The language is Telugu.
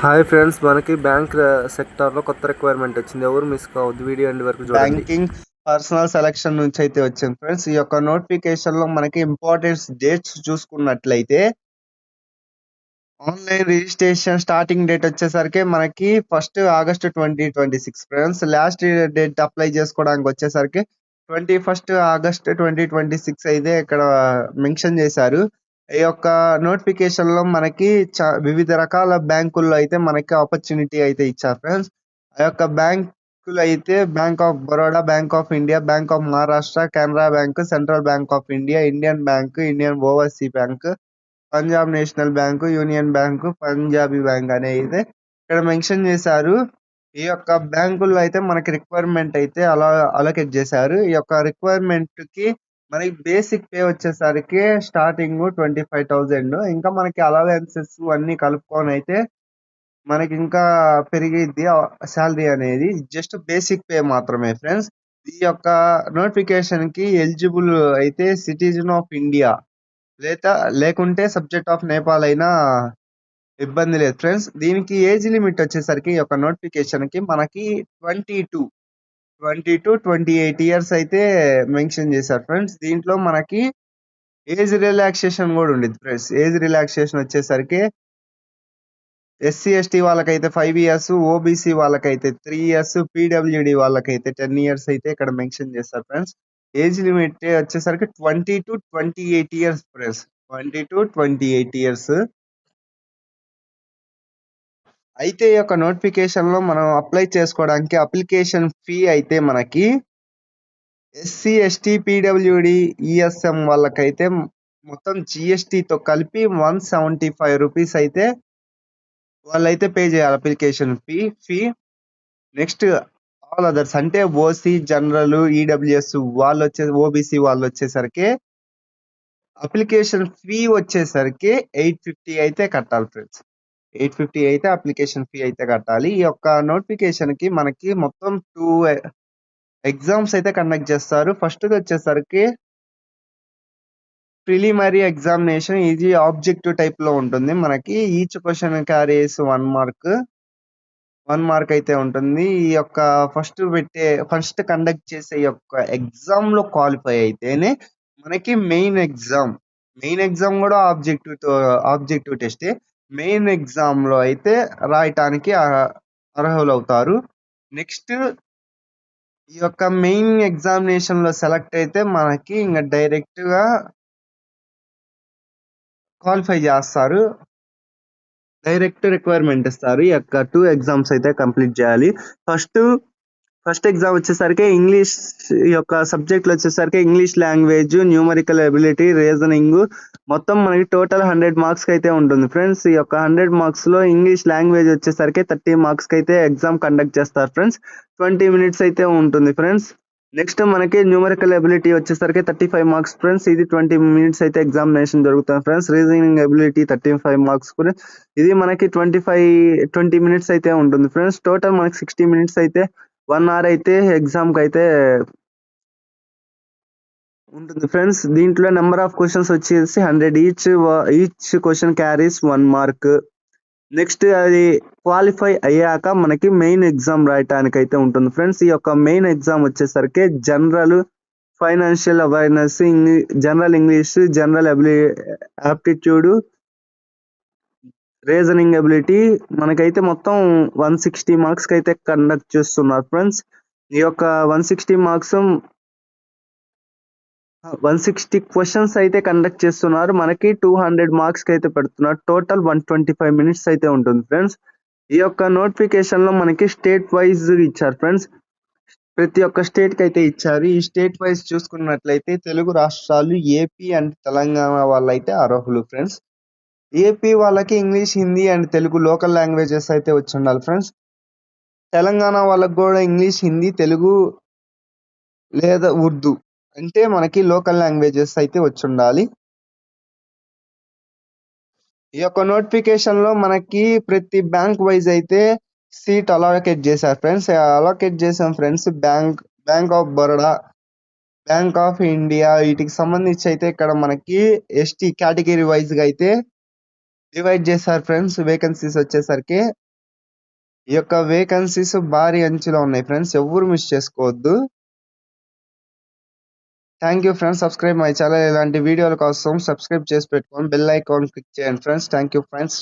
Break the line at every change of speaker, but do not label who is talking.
హాయ్ ఫ్రెండ్స్, మనకి బ్యాంక్ సెక్టార్లో కొత్త రిక్వైర్మెంట్ వచ్చింది. ఎవరు మిస్ కావద్దు, వీడియో ఎండ్ వరకు చూడండి.
బ్యాంకింగ్ పర్సనల్ సెలక్షన్ నుంచి అయితే వచ్చింది ఫ్రెండ్స్. ఈ యొక్క నోటిఫికేషన్ లో మనకి ఇంపార్టెంట్ డేట్స్ చూసుకున్నట్లయితే ఆన్లైన్ రిజిస్ట్రేషన్ స్టార్టింగ్ డేట్ వచ్చేసరికి మనకి 1 August 2026 friends. Last date apply చేసుకోవడానికి వచ్చేసరికి 21 ఆగస్ట్ 2026 అయితే ఇక్కడ మెన్షన్ చేశారు. ఈ యొక్క నోటిఫికేషన్ లో మనకి వివిధ రకాల బ్యాంకుల్లో అయితే మనకి ఆపర్చునిటీ అయితే ఇచ్చారు ఫ్రెండ్స్. ఆ యొక్క బ్యాంకులు అయితే bank of Baroda, bank of India, bank of Maharashtra, Canara bank, central bank of India, Indian bank, Indian overseas bank, Punjab national bank, union bank, Punjabi bank అనేది ఇక్కడ మెన్షన్ చేశారు. ఈ యొక్క బ్యాంకుల్లో అయితే మనకి రిక్వైర్మెంట్ అయితే అలొకేట్ చేశారు. ఈ యొక్క రిక్వైర్మెంట్ కి మనకి బేసిక్ పే వచ్చేసరికి స్టార్టింగ్ 25,000. ఇంకా మనకి అలవెన్సెస్ అన్ని కలుపుకొని అయితే మనకి ఇంకా పెరిగిద్ది శాలరీ అనేది. జస్ట్ బేసిక్ పే మాత్రమే ఫ్రెండ్స్. ఈ యొక్క నోటిఫికేషన్ కి ఎలిజిబుల్ అయితే సిటిజన్ ఆఫ్ ఇండియా లేకుంటే సబ్జెక్ట్ ఆఫ్ నేపాల్ అయినా ఇబ్బంది లేదు ఫ్రెండ్స్. దీనికి ఏజ్ లిమిట్ వచ్చేసరికి ఈ యొక్క నోటిఫికేషన్ కి మనకి 28 ఇయర్స్ అయితే మెన్షన్ చేశారు ఫ్రెండ్స్. దీంట్లో మనకి ఏజ్ రిలాక్సేషన్ కూడా ఉండేది ఫ్రెండ్స్. ఏజ్ రిలాక్సేషన్ వచ్చేసరికి ఎస్సీ ఎస్టీ వాళ్ళకైతే 5 ఇయర్స్, ఓబీసీ వాళ్ళకైతే 3 ఇయర్స్, పీడబ్ల్యూడి వాళ్ళకైతే 10 ఇయర్స్ అయితే ఇక్కడ మెన్షన్ చేస్తారు ఫ్రెండ్స్. ఏజ్ లిమిట్ వచ్చేసరికి 20 to 28 years friends. 20 to 28 years. అయితే ఈ యొక్క నోటిఫికేషన్ లో మనం అప్లై చేసుకోవడానికి అప్లికేషన్ ఫీ అయితే మనకి ఎస్సీ ఎస్టీ పీడబ్ల్యూడి ఈఎస్ఎం వాళ్ళకైతే మొత్తం జిఎస్టితో కలిపి 175 రూపీస్ అయితే వాళ్ళైతే పే చేయాలి application fee. Next all others అంటే ఓసీ, జనరల్, ఈడబ్ల్యూఎస్ వాళ్ళు ఓబీసీ వాళ్ళు వచ్చేసరికి అప్లికేషన్ ఫీ వచ్చేసరికి 850 అయితే కట్టాలి ఫ్రెండ్స్. 850 అయితే అప్లికేషన్ ఫీ అయితే కట్టాలి. ఈ యొక్క నోటిఫికేషన్ కి మనకి మొత్తం 2 ఎగ్జామ్స్ అయితే కండక్ట్ చేస్తారు. ఫస్ట్ వచ్చేసరికి ప్రిలిమరీ ఎగ్జామినేషన్. ఇది ఆబ్జెక్టివ్ టైప్ లో ఉంటుంది. మనకి ఈచ్ క్వశ్చన్ క్యారీస్ 1 మార్క్ అయితే ఉంటుంది. ఈ యొక్క ఫస్ట్ కండక్ట్ చేసే యొక్క ఎగ్జామ్ లో క్వాలిఫై అయితేనే మనకి మెయిన్ ఎగ్జామ్ కూడా ఆబ్జెక్టివ్ టెస్టే. మెయిన్ ఎగ్జామ్ లో అయితే రాయటానికి అర్హులు అవుతారు. నెక్స్ట్ ఈ యొక్క మెయిన్ ఎగ్జామినేషన్ లో సెలెక్ట్ అయితే మనకి ఇంకా డైరెక్ట్ గా క్వాలిఫై చేస్తారు. డైరెక్ట్ రిక్వైర్మెంట్ ఇస్తారు. ఈ యొక్క 2 ఎగ్జామ్స్ అయితే కంప్లీట్ చేయాలి. ఫస్ట్ ఎగ్జామ్ వచ్చేసరికి ఇంగ్లీష్ యొక్క సబ్జెక్టులు వచ్చేసరికి English language, numerical ability, reasoning మొత్తం మనకి టోటల్ 100 మార్క్స్ అయితే ఉంటుంది ఫ్రెండ్స్. ఈ యొక్క 100 మార్క్స్ లో ఇంగ్లీష్ లాంగ్వేజ్ వచ్చేసరికి 30 మార్క్స్ అయితే ఎగ్జామ్ కండక్ట్ చేస్తారు ఫ్రెండ్స్. 20 మినిట్స్ అయితే ఉంటుంది ఫ్రెండ్స్. నెక్స్ట్ మనకి న్యూమరికల్ ఎబిలిటీ వచ్చేసరికి 35 మార్క్స్ ఫ్రెండ్స్. ఇది 20 మినిట్స్ అయితే ఎగ్జామినేషన్ జరుగుతుంది ఫ్రెండ్స్. రీజనింగ్ ఎబిలిటీ 35 మార్క్స్ కూడా ఇది మనకి 20 మినిట్స్ అయితే ఉంటుంది ఫ్రెండ్స్. టోటల్ మనకి 60 మినిట్స్ అయితే 1 అవర్ అయితే ఎగ్జామ్ కి అయితే ఉంటుంది ఫ్రెండ్స్. దీంట్లో నెంబర్ ఆఫ్ క్వశ్చన్స్ వచ్చేసి 100 each question carries 1 mark. Next అది క్వాలిఫై అయ్యాక మనకి మెయిన్ ఎగ్జామ్ రాయటానికి అయితే ఉంటుంది ఫ్రెండ్స్. ఈ యొక్క మెయిన్ ఎగ్జామ్ వచ్చేసరికి general, financial awareness, general English, general aptitude, reasoning ability మనకైతే మొత్తం 160 మార్క్స్ అయితే కండక్ట్ చేస్తున్నారు ఫ్రెండ్స్. ఈ యొక్క 160 మార్క్స్ 160 క్వశ్చన్స్ అయితే కండక్ట్ చేస్తున్నారు. మనకి 200 మార్క్స్ అయితే పెడుతున్నారు. టోటల్ 125 మినిట్స్ అయితే ఉంటుంది ఫ్రెండ్స్. ఈ యొక్క నోటిఫికేషన్ లో మనకి స్టేట్ వైజ్ ఇచ్చారు ఫ్రెండ్స్. ప్రతి ఒక్క స్టేట్ కి అయితే ఇచ్చారు. ఈ స్టేట్ వైజ్ చూసుకున్నట్లయితే తెలుగు రాష్ట్రాలు ఏపీ అండ్ తెలంగాణ వాళ్ళైతే అర్హులు ఫ్రెండ్స్. ఏపీ వాళ్ళకి English, Hindi and Telugu local languages అయితే వచ్చి ఉండాలి ఫ్రెండ్స్. తెలంగాణ వాళ్ళకి కూడా ఇంగ్లీష్, హిందీ, తెలుగు లేదా ఉర్దూ అంటే మనకి లోకల్ లాంగ్వేజెస్ అయితే వచ్చి ఉండాలి. ఈ యొక్క నోటిఫికేషన్ లో మనకి ప్రతి బ్యాంక్ వైజ్ అయితే సీట్ అలొకేట్ చేశారు ఫ్రెండ్స్. అలొకేట్ చేసాం friends. Bank of Baroda, bank of India వీటికి సంబంధించి అయితే ఇక్కడ మనకి ఎస్టీ కేటగిరీ వైజ్ గా అయితే డివైడ్ చేశారు ఫ్రెండ్స్. వేకెన్సీస్ వచ్చేసరికి ఈ యొక్క వేకెన్సీస్ భారీ అంచులో ఉన్నాయి ఫ్రెండ్స్, ఎవ్వరు మిస్ చేసుకోవద్దు. Thank you friends. Subscribe my channel. ఇలాంటి వీడియోల కోసం సబ్స్క్రైబ్ చేసి పెట్టుకొని బెల్ ఐకాన్ క్లిక్ చేయండి ఫ్రెండ్స్. Thank you friends.